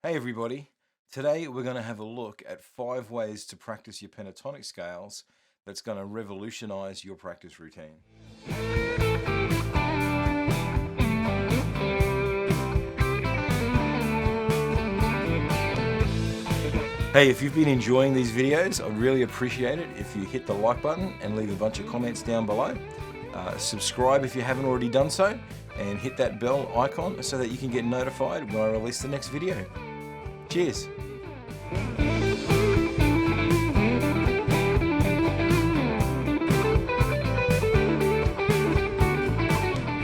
Hey everybody, today we're going to have a look at 5 ways to practice your pentatonic scales that's going to revolutionize your practice routine. Hey, if you've been enjoying these videos, I'd really appreciate it if you hit the like button and leave a bunch of comments down below. Subscribe if you haven't already done so, and hit that bell icon so that you can get notified when I release the next video. Cheers!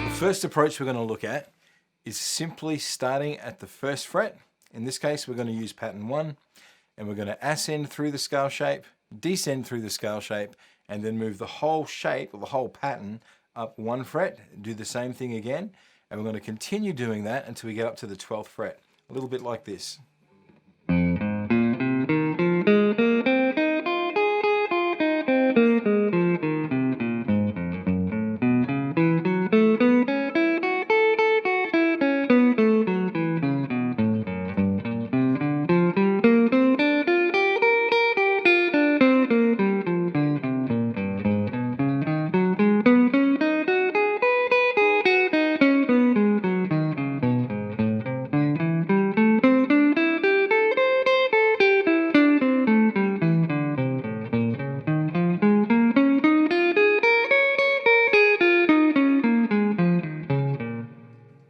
The first approach we're going to look at is simply starting at the first fret. In this case, we're going to use pattern 1, and we're going to ascend through the scale shape, descend through the scale shape, and then move the whole shape or the whole pattern up 1 fret. Do the same thing again, and we're going to continue doing that until we get up to the 12th fret, a little bit like this.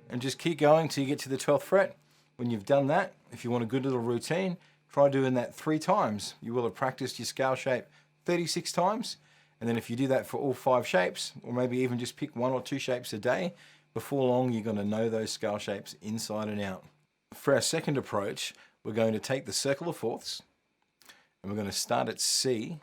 And just keep going till you get to the 12th fret. When you've done that, if you want a good little routine, try doing that 3 times. You will have practiced your scale shape 36 times. And then if you do that for all 5 shapes, or maybe even just pick 1 or 2 shapes a day, before long you're going to know those scale shapes inside and out. For our second approach, we're going to take the circle of fourths, and we're going to start at C.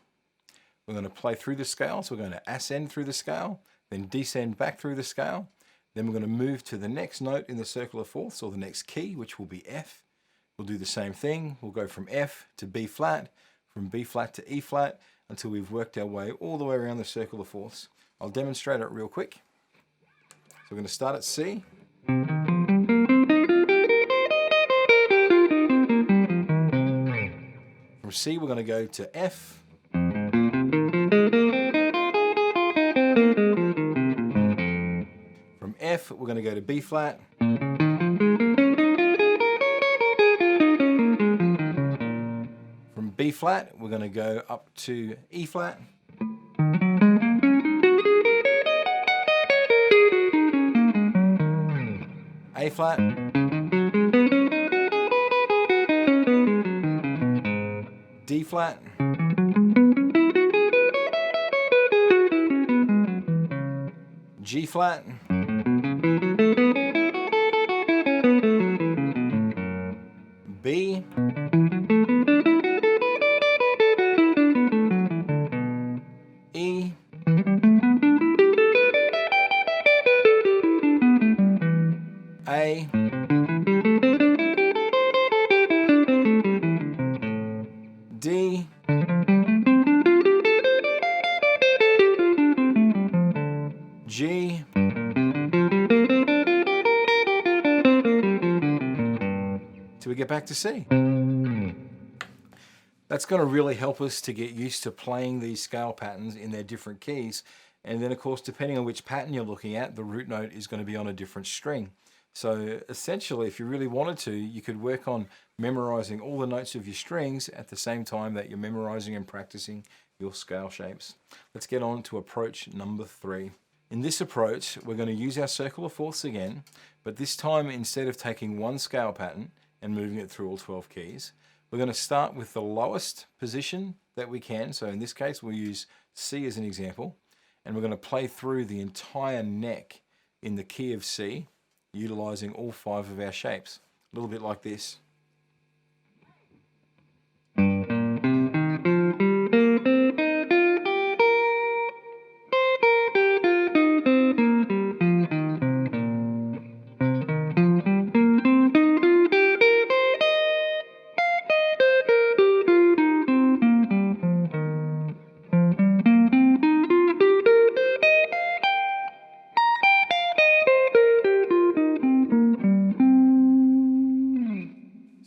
We're going to play through the scale, so we're going to ascend through the scale, then descend back through the scale. Then we're going to move to the next note in the circle of fourths, or the next key, which will be F. We'll do the same thing. We'll go from F to B flat, from B flat to E flat, until we've worked our way all the way around the circle of fourths. I'll demonstrate it real quick. So we're going to start at C. From C, we're going to go to F. From F, we're going to go to B flat. From B flat, we're going to go up to E flat. A flat. D flat. G flat. B. E. A. D. G. Till we get back to C. That's going to really help us to get used to playing these scale patterns in their different keys. And then of course, depending on which pattern you're looking at, the root note is going to be on a different string. So essentially, if you really wanted to, you could work on memorizing all the notes of your strings at the same time that you're memorizing and practicing your scale shapes. Let's get on to approach number 3. In this approach, we're going to use our circle of fourths again, but this time instead of taking 1 scale pattern and moving it through all 12 keys, we're going to start with the lowest position that we can. So in this case, we'll use C as an example, and we're going to play through the entire neck in the key of C, utilizing all 5 of our shapes. A little bit like this.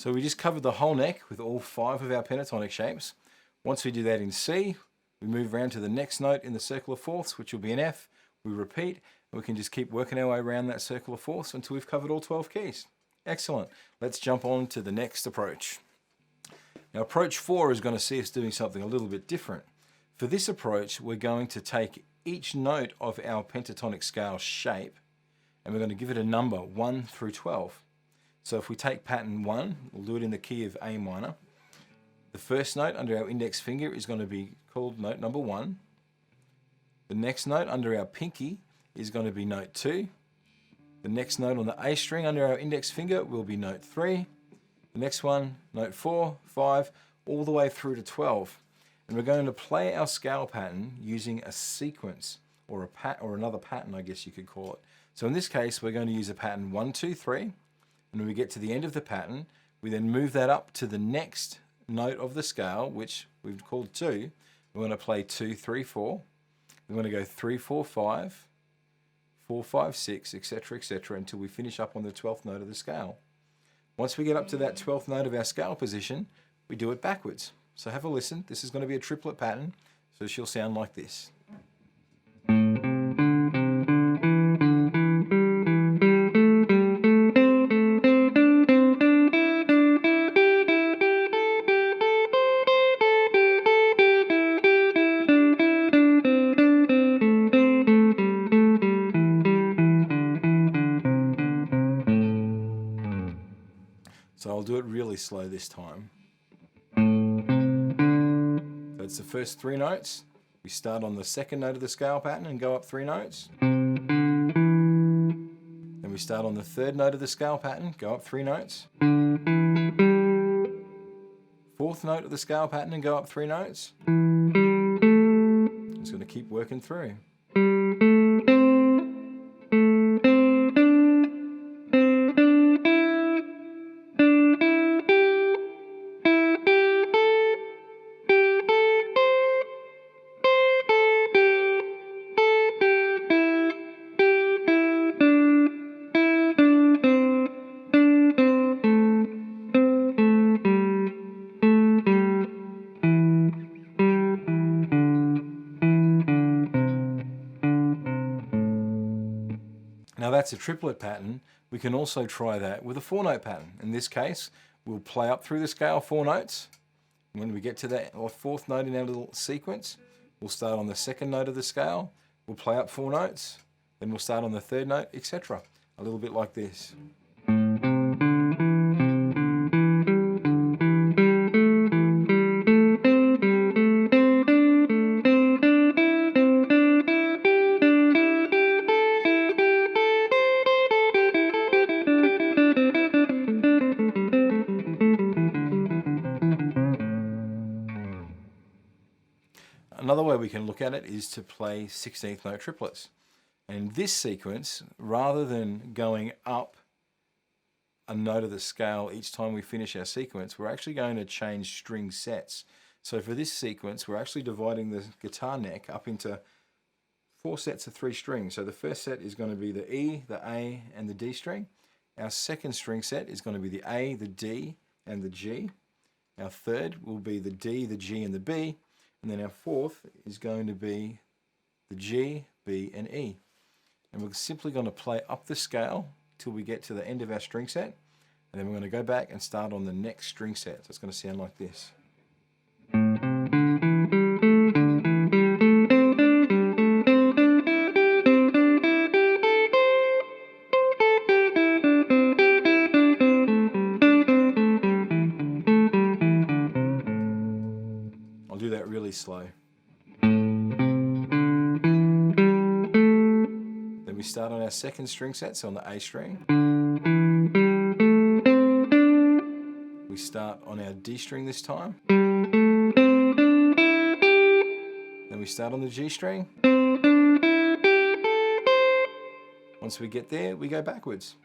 So we just covered the whole neck with all 5 of our pentatonic shapes. Once we do that in C, we move around to the next note in the circle of fourths, which will be an F. We repeat, and we can just keep working our way around that circle of fourths until we've covered all 12 keys. Excellent. Let's jump on to the next approach. Now, approach 4 is going to see us doing something a little bit different. For this approach, we're going to take each note of our pentatonic scale shape, and we're going to give it a number 1 through 12. So if we take pattern 1, we'll do it in the key of A minor. The first note under our index finger is going to be called note number 1. The next note under our pinky is going to be note 2. The next note on the A string under our index finger will be note 3. The next one, note 4, 5, all the way through to 12. And we're going to play our scale pattern using a sequence, or another pattern, I guess you could call it. So in this case, we're going to use a pattern 1, 2, 3. And when we get to the end of the pattern, we then move that up to the next note of the scale, which we've called 2. We're going to play 2, 3, 4. We're going to go 3, 4, 5, 4, 5, 6, etc., until we finish up on the 12th note of the scale. Once we get up to that 12th note of our scale position, we do it backwards. So have a listen. This is going to be a triplet pattern, so she'll sound like this. So I'll do it really slow this time. So it's the first 3 notes. We start on the second note of the scale pattern and go up 3 notes. Then we start on the third note of the scale pattern, go up 3 notes. Fourth note of the scale pattern and go up 3 notes. Just going to keep working through. Now that's a triplet pattern. We can also try that with a 4-note pattern. In this case, we'll play up through the scale 4 notes. When we get to that 4th note in our little sequence, we'll start on the 2nd note of the scale. We'll play up 4 notes. Then we'll start on the 3rd note, etc. A little bit like this. Another way we can look at it is to play 16th note triplets. And in this sequence, rather than going up a note of the scale each time we finish our sequence, we're actually going to change string sets. So for this sequence, we're actually dividing the guitar neck up into 4 sets of 3 strings. So the first set is going to be the E, the A, and the D string. Our second string set is going to be the A, the D, and the G. Our third will be the D, the G, and the B. And then our fourth is going to be the G, B, and E. And we're simply going to play up the scale till we get to the end of our string set. And then we're going to go back and start on the next string set. So it's going to sound like this. I'll do that really slow. Then we start on our second string set, so on the A string. We start on our D string this time. Then we start on the G string. Once we get there, we go backwards.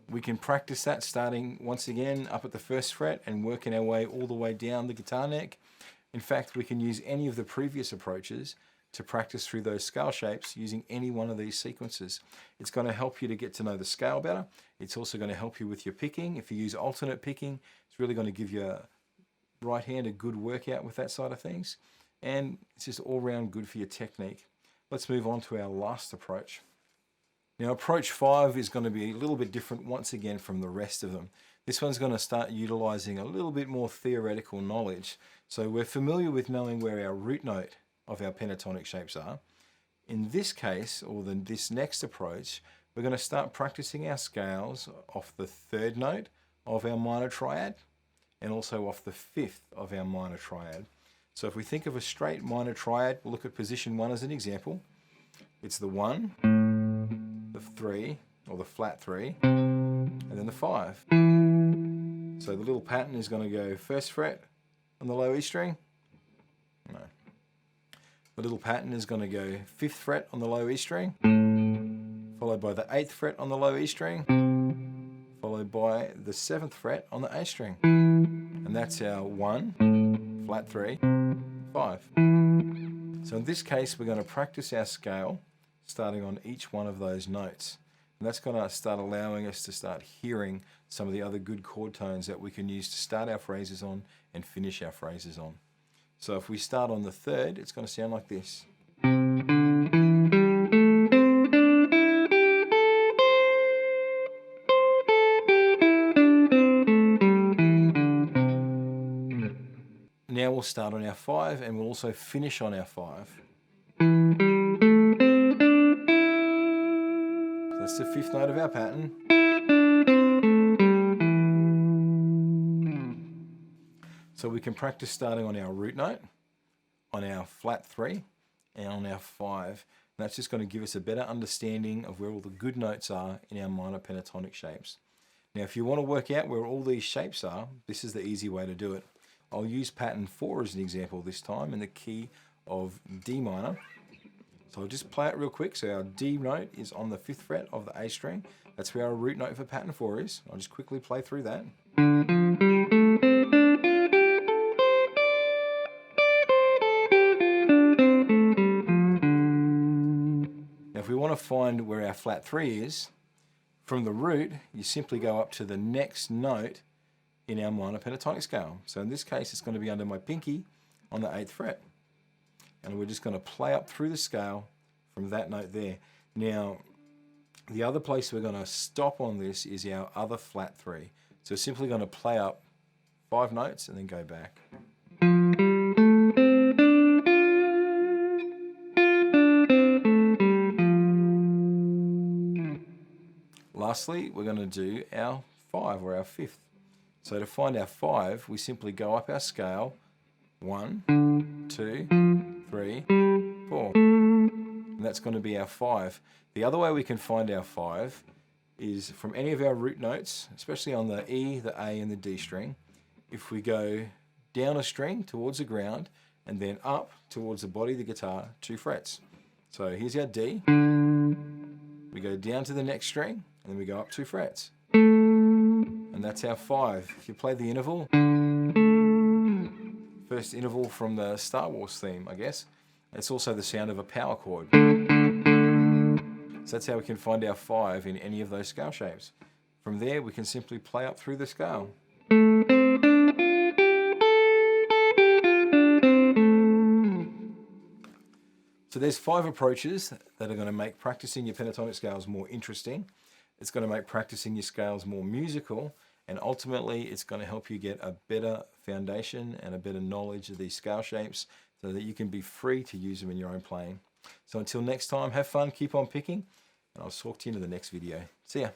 We can practice that starting once again up at the 1st fret and working our way all the way down the guitar neck In fact, we can use any of the previous approaches to practice through those scale shapes using any one of these sequences. It's going to help you to get to know the scale better. It's also going to help you with your picking. If you use alternate picking, it's really going to give your right hand a good workout with that side of things. And it's just all round good for your technique. Let's move on to our last approach. Now, approach 5 is going to be a little bit different once again from the rest of them. This one's going to start utilizing a little bit more theoretical knowledge. So we're familiar with knowing where our root note of our pentatonic shapes are. In this case, or this next approach, we're going to start practicing our scales off the 3rd note of our minor triad and also off the 5th of our minor triad. So if we think of a straight minor triad, we'll look at position 1 as an example. It's the 1, the 3, or the flat 3, and then the 5. So the little pattern is going to go 1st fret on the low E string. No. The little pattern is going to go 5th fret on the low E string, followed by the 8th fret on the low E string, followed by the 7th fret on the A string. And that's our 1, flat 3, 5. So in this case, we're going to practice our scale starting on each one of those notes. And that's going to start allowing us to start hearing some of the other good chord tones that we can use to start our phrases on and finish our phrases on. So if we start on the 3rd, it's going to sound like this. Now we'll start on our 5 and we'll also finish on our 5. So that's the 5th note of our pattern. So we can practice starting on our root note, on our flat 3, and on our 5. And that's just going to give us a better understanding of where all the good notes are in our minor pentatonic shapes. Now, if you want to work out where all these shapes are, this is the easy way to do it. I'll use pattern 4 as an example this time in the key of D minor. So I'll just play it real quick. So our D note is on the 5th fret of the A string. That's where our root note for pattern 4 is. I'll just quickly play through that. Now if we want to find where our flat 3 is, from the root, you simply go up to the next note in our minor pentatonic scale. So in this case, it's going to be under my pinky on the 8th fret. And we're just going to play up through the scale from that note there. Now, the other place we're going to stop on this is our other flat 3. So we're simply going to play up 5 notes and then go back. Lastly, we're going to do our 5 or our 5th. So to find our 5, we simply go up our scale 1, 2, 3, 4. And that's going to be our 5. The other way we can find our 5 is from any of our root notes, especially on the E, the A, and the D string. If we go down a string towards the ground and then up towards the body of the guitar, 2 frets. So here's our D. We go down to the next string and then we go up 2 frets. And that's our 5. If you play the interval, first interval from the Star Wars theme, I guess, it's also the sound of a power chord. So that's how we can find our 5 in any of those scale shapes. From there, we can simply play up through the scale. So there's 5 approaches that are going to make practicing your pentatonic scales more interesting. It's going to make practicing your scales more musical, and ultimately it's going to help you get a better foundation and a better knowledge of these scale shapes so that you can be free to use them in your own playing. So until next time, have fun, keep on picking, and I'll talk to you in the next video. See ya.